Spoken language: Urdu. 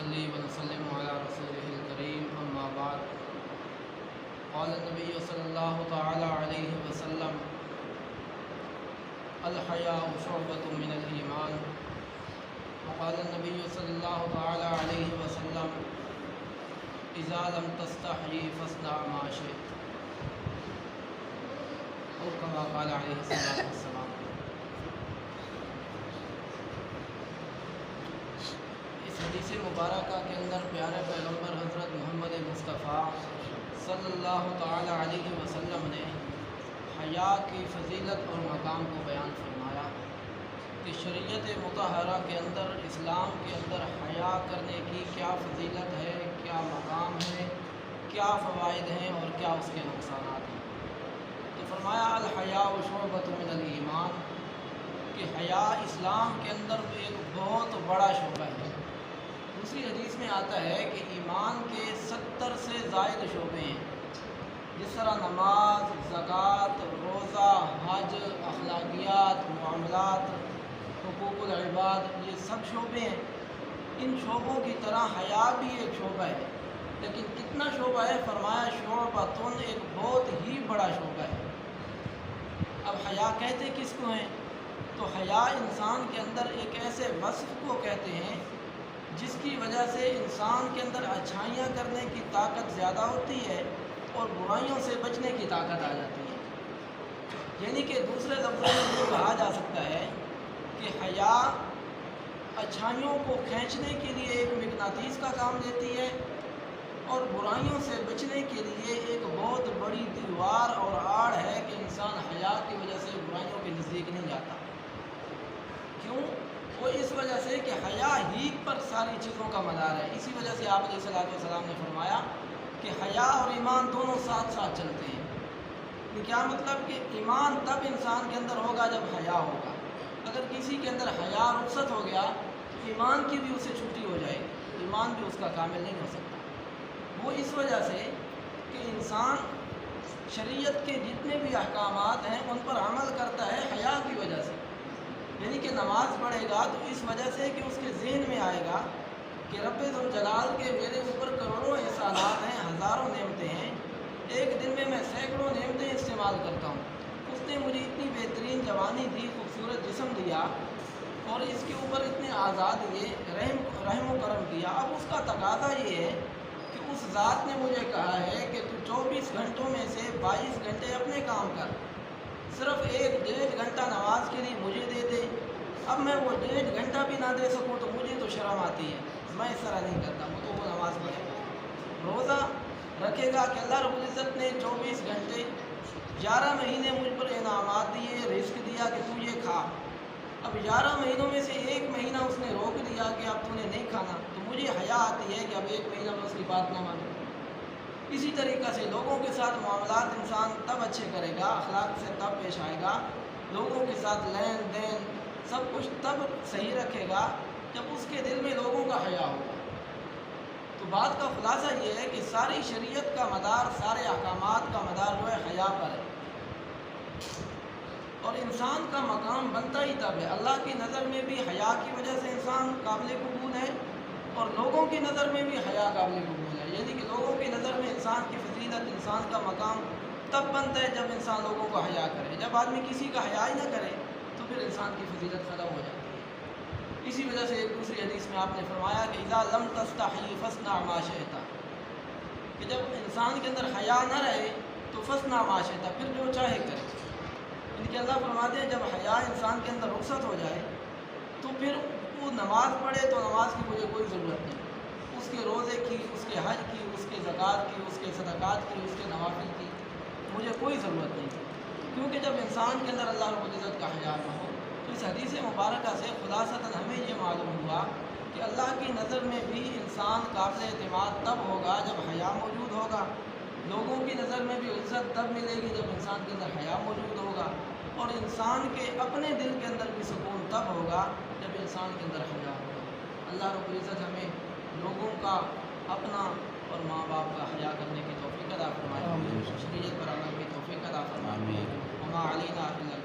ونصلي ونسلم على رسوله الكريم أما بعد قال النبي صلى الله تعالى عليه وسلم الحياء شعبة من الإيمان وقال النبي صلى الله تعالى عليه وسلم إذا لم تستحي فاصنع ما شئت اور كما قال عليه الصلاة والسلام۔ اس حدیث مبارکہ کے اندر پیارے پیغمبر حضرت محمد مصطفیٰ صلی اللہ تعالی علیہ وسلم نے حیا کی فضیلت اور مقام کو بیان فرمایا کہ شریعت مطہرہ کے اندر، اسلام کے اندر حیا کرنے کی کیا فضیلت ہے، کیا مقام ہے، کیا فوائد ہیں اور کیا اس کے نقصانات ہیں۔ تو فرمایا الحیاء شعبۃ من الایمان کہ حیا اسلام کے اندر ایک بہت بڑا شعبہ ہے۔ دوسری حدیث میں آتا ہے کہ ایمان کے 70 سے زائد شعبے ہیں، جس طرح نماز، زکوٰۃ، روزہ، حج، اخلاقیات، معاملات، حقوق العباد، یہ سب شعبے ہیں۔ ان شعبوں کی طرح حیا بھی ایک شعبہ ہے، لیکن کتنا شعبہ ہے؟ فرمایا شعبۃ، ایک بہت ہی بڑا شعبہ ہے۔ اب حیا کہتے کس کو ہیں؟ تو حیا انسان کے اندر ایک ایسے وصف کو کہتے ہیں جس کی وجہ سے انسان کے اندر اچھائیاں کرنے کی طاقت زیادہ ہوتی ہے اور برائیوں سے بچنے کی طاقت آ جاتی ہے۔ یعنی کہ دوسرے لفظوں میں یہ کہا جا سکتا ہے کہ حیا اچھائیوں کو کھینچنے کے لیے ایک مقناطیس کا کام دیتی ہے اور برائیوں سے بچنے کے لیے ایک بہت بڑی دیوار اور آڑ ہے کہ انسان حیا کی وجہ سے برائیوں کے نزدیک نہیں جاتا۔ کیوں؟ وہ اس وجہ سے کہ حیا ہی پر ساری چیزوں کا مدار ہے۔ اسی وجہ سے آپ علیہ السلام نے فرمایا کہ حیا اور ایمان دونوں ساتھ ساتھ چلتے ہیں۔ کیا مطلب کہ ایمان تب انسان کے اندر ہوگا جب حیا ہوگا۔ اگر کسی کے اندر حیا رخصت ہو گیا تو ایمان کی بھی اسے چھٹی ہو جائے گی، ایمان بھی اس کا کامل نہیں ہو سکتا۔ وہ اس وجہ سے کہ انسان شریعت کے جتنے بھی احکامات ہیں ان پر عمل کرتا ہے حیا کی وجہ سے۔ یعنی کہ نماز پڑھے گا تو اس وجہ سے کہ اس کے ذہن میں آئے گا کہ رب ذوالجلال کے میرے اوپر کروڑوں احسانات ہیں، ہزاروں نعمتیں ہیں، ایک دن میں سینکڑوں نعمتیں استعمال کرتا ہوں۔ اس نے مجھے اتنی بہترین جوانی دی، خوبصورت جسم دیا اور اس کے اوپر اتنے آزاد دیے، رحم و کرم کیا۔ اب اس کا تقاضا یہ ہے کہ اس ذات نے مجھے کہا ہے کہ تو 24 گھنٹوں میں سے 22 گھنٹے اپنے کام کر، صرف 1-1.5 گھنٹہ نماز کے لیے مجھے دے دے۔ اب میں وہ 1.5 گھنٹہ بھی نہ دے سکوں تو مجھے تو شرم آتی ہے، میں اس طرح نہیں کرتا، وہ تو وہ نماز پڑھے گا۔ روزہ رکھے گا کہ اللہ رب العزت نے 24 گھنٹے 11 مہینے مجھ پر انعامات دیے، رزق دیا کہ تو یہ کھا۔ اب 11 مہینوں میں سے 1 مہینہ اس نے روک دیا کہ اب تو نے نہیں کھانا، تو مجھے حیا آتی ہے کہ اب 1 مہینہ میں اس کی بات نہ مانوں۔ اسی طریقہ سے لوگوں کے ساتھ معاملات انسان تب اچھے کرے گا، اخلاق سے تب پیش آئے گا، لوگوں کے ساتھ لین دین سب کچھ تب صحیح رکھے گا جب اس کے دل میں لوگوں کا حیا ہوگا۔ تو بات کا خلاصہ یہ ہے کہ ساری شریعت کا مدار، سارے احکامات کا مدار جو ہے حیا پر ہے، اور انسان کا مقام بنتا ہی تب ہے۔ اللہ کی نظر میں بھی حیا کی وجہ سے انسان قابل قبول ہے اور لوگوں کی نظر میں بھی حیا قابل قبول ہے۔ یعنی کہ لوگوں کی نظر میں انسان کی فضیلت، انسان کا مقام تب بنتا ہے جب انسان لوگوں کو حیا کرے۔ جب آدمی کسی کا حیا ہی نہ کرے تو پھر انسان کی فضیلت ختم ہو جاتی ہے۔ اسی وجہ سے ایک دوسری حدیث میں آپ نے فرمایا کہ اذا لم تستحی فاصنع ما شئت، کہ جب انسان کے اندر حیا نہ رہے تو فاصنع ما شئت، پھر جو چاہے کرے۔ ان کے اللہ فرماتے ہیں جب حیا انسان کے اندر رخصت ہو جائے تو پھر وہ نماز پڑھے تو نماز کی مجھے کوئی ضرورت نہیں، اس کے روزے کی، اس کے حج کی، اس کے زکوٰۃ کی، اس کے صدقات کی، اس کے نوافل کی مجھے کوئی ضرورت نہیں، کیونکہ جب انسان کے اندر اللہ رب العزت کا حیا نہ ہو۔ تو اس حدیث مبارکہ سے خلاصتاً ہمیں یہ معلوم ہوا کہ اللہ کی نظر میں بھی انسان قابل اعتماد تب ہوگا جب حیا موجود ہوگا، لوگوں کی نظر میں بھی عزت تب ملے گی جب انسان کے اندر حیا موجود ہوگا، اور انسان کے اپنے دل کے اندر بھی سکون تب ہوگا جب انسان کے اندر حیا ہوگا۔ اللہ رب العزت ہمیں لوگوں کا، اپنا اور ماں باپ کا حیا کرنے کی توفیق عطا فرمائے، شریعت پر عمل کی توفیق عطا فرمائے۔ وما علینا الا